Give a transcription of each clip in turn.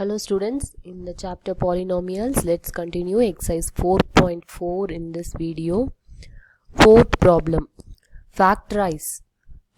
Hello students, in the chapter polynomials, let's continue exercise 4.4 in this video. Fourth problem, factorize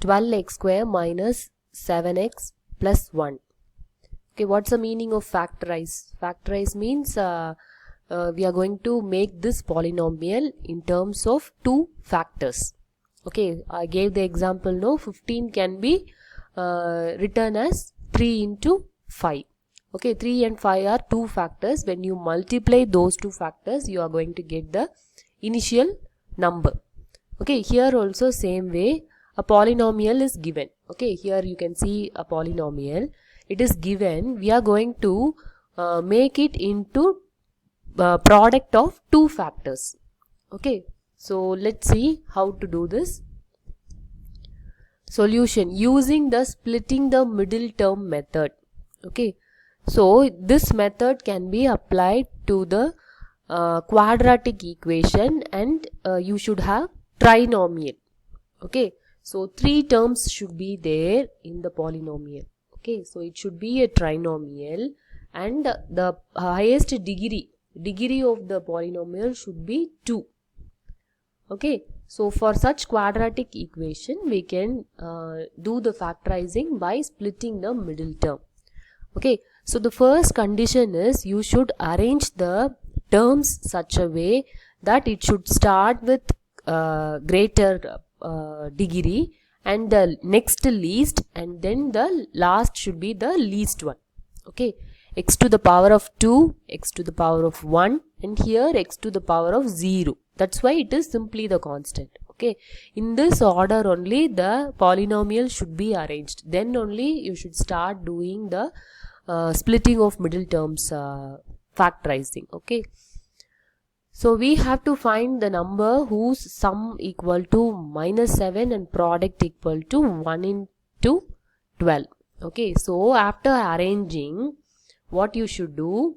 12x square minus 7x plus 1. Okay, what's the meaning of factorize? Factorize means we are going to make this polynomial in terms of two factors. Okay, I gave the example, no, 15 can be written as 3 into 5. Okay, 3 and 5 are two factors. When you multiply those two factors, you are going to get the initial number. Okay, here also same way, a polynomial is given. Okay, here you can see a polynomial. It is given. We are going to make it into product of two factors. Okay, so let's see how to do this. Solution using the splitting the middle term method. Okay, so this method can be applied to the quadratic equation, and you should have trinomial. Okay, so three terms should be there in the polynomial. Okay, so it should be a trinomial, and the highest degree of the polynomial should be 2. Okay, so for such quadratic equation we can do the factorizing by splitting the middle term. Okay, so the first condition is you should arrange the terms such a way that it should start with greater degree and the next least, and then the last should be the least one. Okay, x to the power of 2, x to the power of 1, and here x to the power of 0. That's why it is simply the constant. Okay, in this order only the polynomial should be arranged. Then only you should start doing the splitting of middle terms factorizing. Okay, so we have to find the number whose sum equal to minus 7 and product equal to 1 into 12. Okay, so after arranging, what you should do,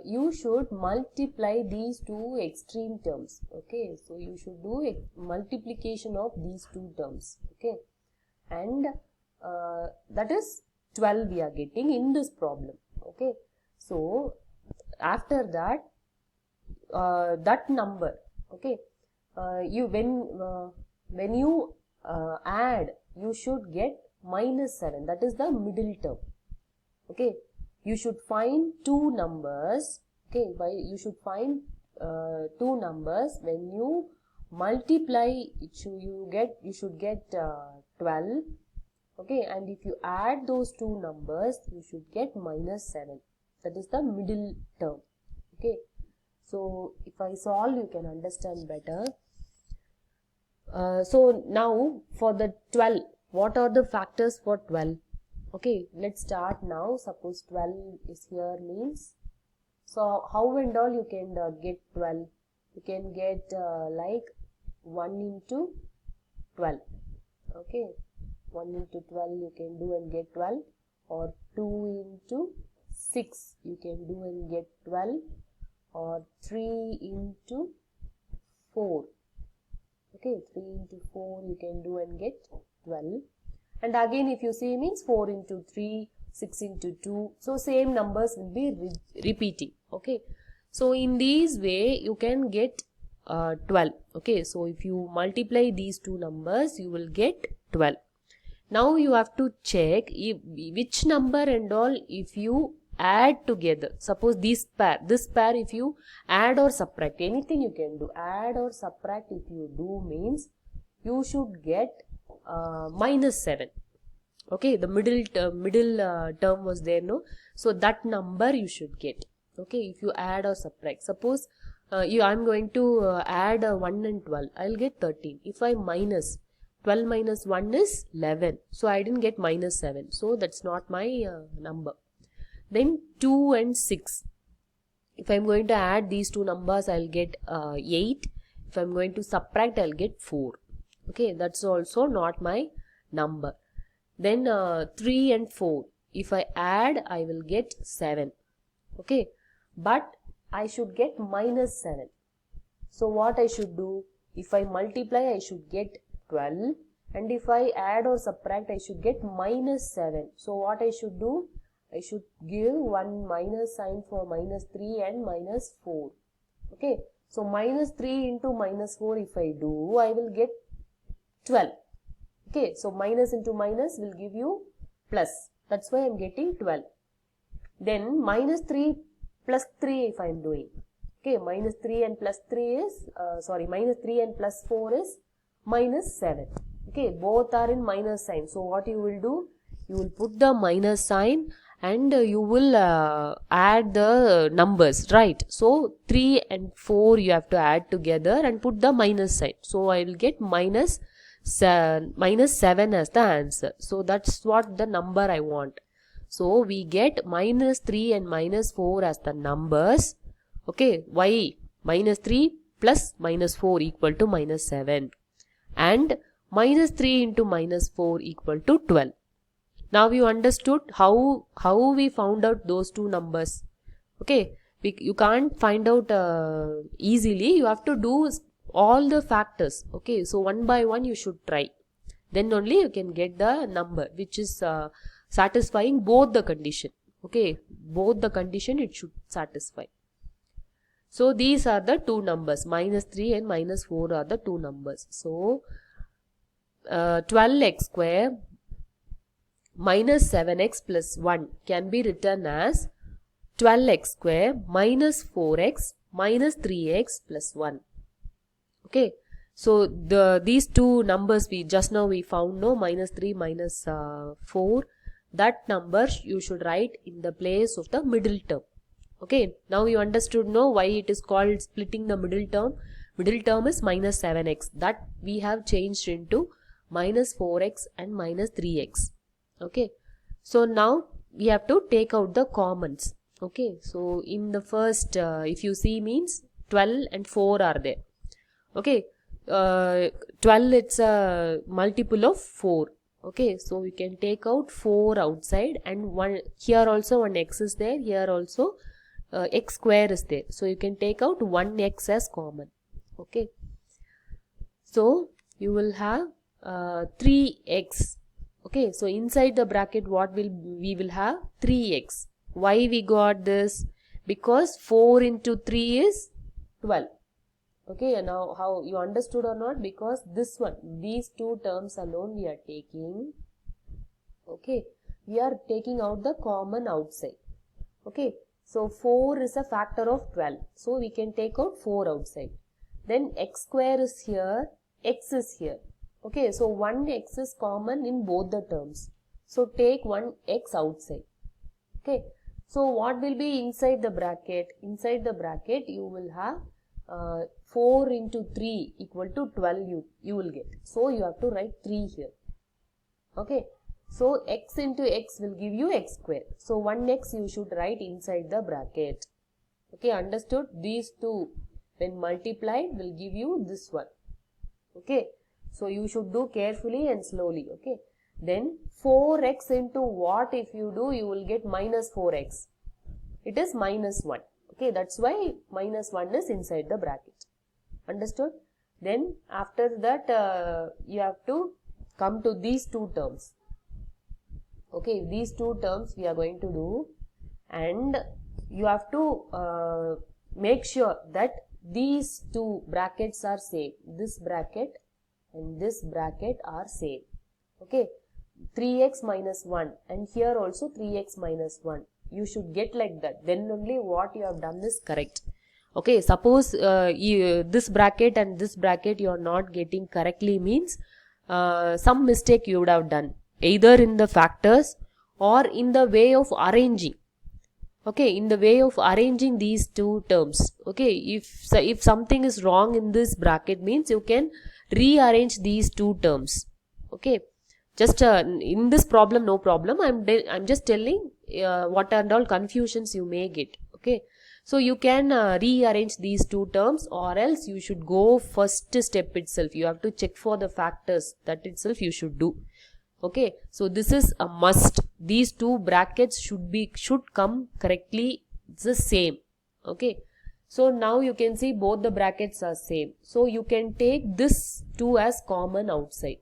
you should multiply these two extreme terms. Okay, so you should do multiplication of these two terms. Okay, and that is 12 we are getting in this problem. Okay, so after that, that number, okay, when you add, you should get minus 7. That is the middle term. Okay, you should find two numbers. Okay, you should find two numbers. When you multiply it, you should get 12. Okay, and if you add those two numbers, you should get minus 7. That is the middle term. Okay, so if I solve, you can understand better. So now for the 12, what are the factors for 12? Okay, let's start now. Suppose 12 is here means, so how and all you can get 12? You can get like 1 into 12. Okay, 1 into 12 you can do and get 12, or 2 into 6 you can do and get 12, or 3 into 4. Okay, 3 into 4 you can do and get 12. And again, if you see means 4 into 3, 6 into 2. So same numbers will be repeating. Okay, so in this way you can get 12. Okay, so if you multiply these two numbers, you will get 12. Now you have to check which number and all if you add together. Suppose this pair if you add or subtract, anything you can do. Add or subtract if you do means you should get minus 7. Okay, the middle term was there, no? So that number you should get. Okay, if you add or subtract. Suppose I'm going to add 1 and 12. I'll get 13. If I minus 12 minus 1 is 11. So I didn't get minus 7. So that's not my number. Then 2 and 6. If I'm going to add these two numbers, I'll get 8. If I'm going to subtract, I'll get 4. Okay, that's also not my number. Then 3 and 4. If I add, I will get 7. Okay, but I should get minus 7. So what I should do? If I multiply, I should get 12, and if I add or subtract, I should get minus 7. So what I should do? I should give one minus sign for minus 3 and minus 4. Okay, so minus 3 into minus 4 if I do, I will get 12. Okay, so minus into minus will give you plus. That's why I am getting 12. Then minus 3 plus 3 if I am doing. Okay, minus 3 and plus 3 is, minus 3 and plus 4 is minus 7. Okay, both are in minus sign. So what you will do? You will put the minus sign and you will add the numbers, right? So 3 and 4 you have to add together and put the minus sign. So I will get minus 7 as the answer. So that's what the number I want. So we get minus 3 and minus 4 as the numbers. Okay, why? Minus 3 plus minus 4 equal to minus 7. And minus 3 into minus 4 equal to 12. Now you understood how we found out those two numbers. Okay, you can't find out easily. You have to do all the factors. Okay, so one by one you should try. Then only you can get the number which is satisfying both the condition. Okay, both the condition it should satisfy. So these are the two numbers. Minus 3 and minus 4 are the two numbers. So 12x square minus 7x plus 1 can be written as 12x square minus 4x minus 3x plus 1. Okay, so these two numbers we just now we found, no, minus 3 minus 4, that number you should write in the place of the middle term. Okay, now you understood, no, why it is called splitting the middle term. Middle term is minus 7x, that we have changed into minus 4x and minus 3x. Okay, so now we have to take out the commons. Okay, so in the first if you see means 12 and 4 are there. Okay, 12 it's a multiple of 4. Okay, so we can take out 4 outside, and one here also one x is there, here also x square is there. So you can take out 1x as common. Okay, so you will have 3x. Okay, so inside the bracket what we will have 3x. Why we got this? Because 4 into 3 is 12. Okay, and now how you understood or not? Because this one, these two terms alone we are taking. Okay, we are taking out the common outside. Okay, so 4 is a factor of 12. So we can take out 4 outside. Then x square is here, x is here. Okay, so 1x is common in both the terms. So take 1x outside. Okay, so what will be inside the bracket? Inside the bracket you will have 4 into 3 equal to 12 you will get. So you have to write 3 here. Okay, so x into x will give you x square. So 1x you should write inside the bracket. Okay, understood? These two when multiplied will give you this one. Okay, so you should do carefully and slowly. Okay, then 4x into what if you do? You will get minus 4x. It is minus 1. Okay, that's why minus 1 is inside the bracket. Understood? Then after that you have to come to these two terms. Okay, these two terms we are going to do, and you have to make sure that these two brackets are same. This bracket and this bracket are same. Okay, 3x minus 1 and here also 3x minus 1. You should get like that. Then only what you have done is correct. Okay, suppose this bracket and this bracket you are not getting correctly means some mistake you would have done. Either in the factors or in the way of arranging. Okay, in the way of arranging these two terms. Okay, if something is wrong in this bracket means you can rearrange these two terms. Okay, just in this problem no problem. I'm just telling what and all confusions you may get. Okay, so you can rearrange these two terms, or else you should go first step itself. You have to check for the factors. That itself you should do. Okay, so this is a must. These two brackets should come correctly the same. Okay, So now you can see both the brackets are same. So you can take this 2 as common outside.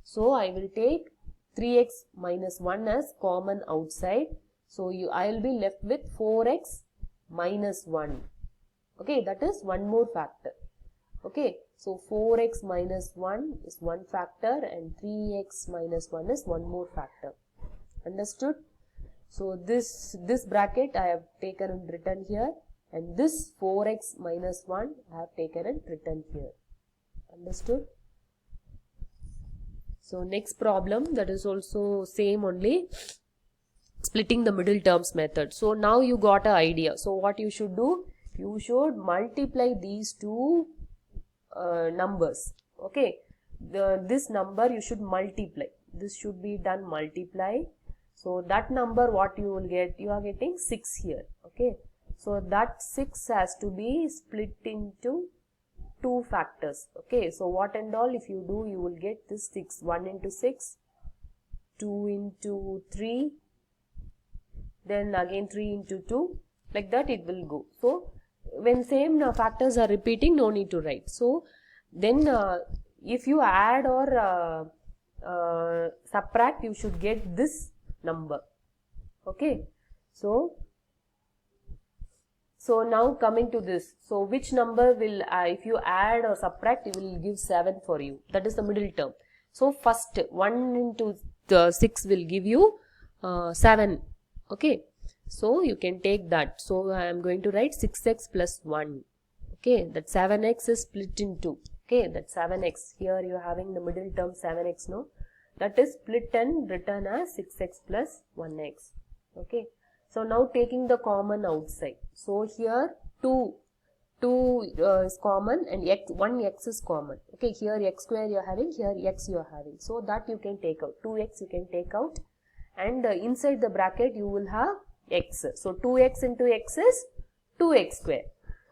So I will take 3x minus 1 as common outside. So I will be left with 4x minus 1. Okay, that is one more factor. Okay, so 4x minus 1 is one factor and 3x minus 1 is one more factor. Understood? So this bracket I have taken and written here, and this 4x minus 1 I have taken and written here. Understood? So next problem, that is also same only, splitting the middle terms method. So now you got an idea. So what you should do? You should multiply these two numbers. Okay, this number you should multiply. This should be done multiply. So that number what you will get? You are getting 6 here. Okay, so that 6 has to be split into 2 factors. Okay, so what and all if you do, you will get this 6. 1 into 6, 2 into 3, then again 3 into 2, like that it will go. So when same factors are repeating, no need to write. So then if you add or subtract, you should get this number. Okay, so now coming to this, so which number will if you add or subtract, it will give 7 for you. That is the middle term. So first 1 into 6 will give you 7. Okay, so you can take that. So I am going to write 6x plus 1. Okay, that 7x is split in 2. Okay, that 7x, here you are having the middle term 7x, no? That is split and written as 6x plus 1x. Okay, so now taking the common outside. So here 2 is common and 1x is common. Okay, here x square you are having, here x you are having. So that you can take out. 2x you can take out, and inside the bracket you will have x. So 2x into x is 2x square.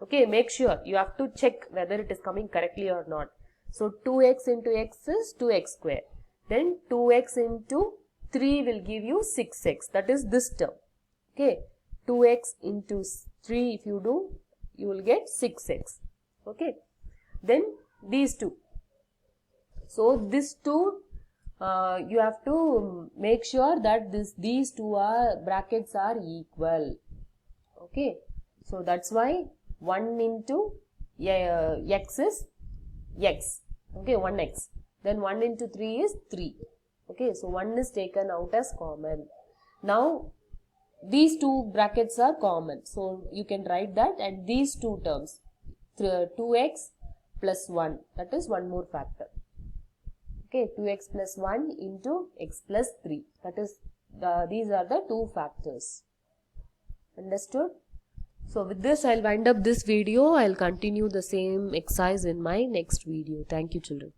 Okay, make sure you have to check whether it is coming correctly or not. So 2x into x is 2x square. Then 2x into 3 will give you 6x. That is this term. Okay, 2x into 3 if you do, you will get 6x. Okay, then these two. So this two, you have to make sure that these two brackets are equal. Okay, so that's why 1 into x is x. Okay, 1x. Then 1 into 3 is 3. Okay, so 1 is taken out as common. Now these two brackets are common, so you can write that, and these two terms 2x plus 1, that is one more factor. Okay, 2x plus 1 into x plus 3, that is these are the two factors. Understood? So with this I'll wind up this video. I'll continue the same exercise in my next video. Thank you, children.